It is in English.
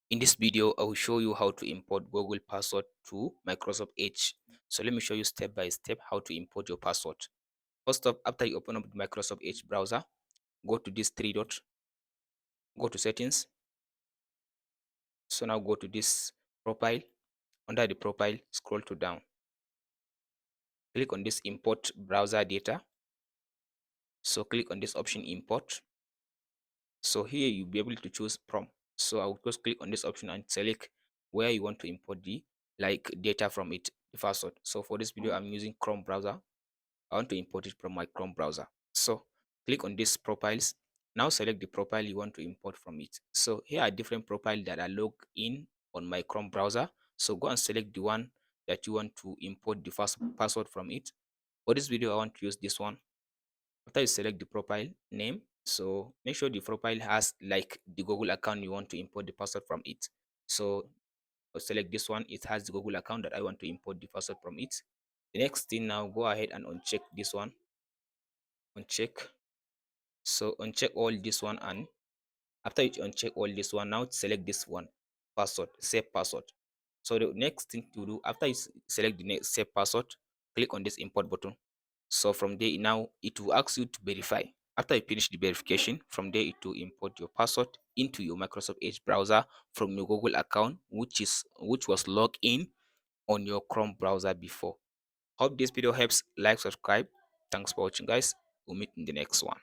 In this video, I will show you how to import Google password to Microsoft Edge. So let me show you step by step how to import your password. First up, after you open up the Microsoft Edge browser, go to this three dot, go to settings. So now go to this profile. Under the profile, scroll to down. Click on this import browser data. So click on this option import. So here you'll be able to choose from. So I'll just click on this option and select where you want to import the data from it, the password. So for this video, I'm using Chrome browser. I want to import it from my Chrome browser. So click on this profiles. Now select the profile you want to import from it. So here are different profiles that are logged in on my Chrome browser. So go and select the one that you want to import the first password from it. For this video, I want to use this one. After you select the profile name, so make sure the profile has like the Google account you want to import the password from it. So I'll select this one. It has the Google account that I want to import the password from it. The next thing, now go ahead and uncheck this one. Uncheck. So uncheck all this one, and after you uncheck all this one, now select this one, password, save password. So the next thing to do, after you select the next save password, click on this import button. So from there, now it will ask you to verify. After you finish the verification, from there it will import your password into your Microsoft Edge browser from your Google account, which was logged in on your Chrome browser before. Hope this video helps. Like, subscribe. Thanks for watching, guys. We'll meet in the next one.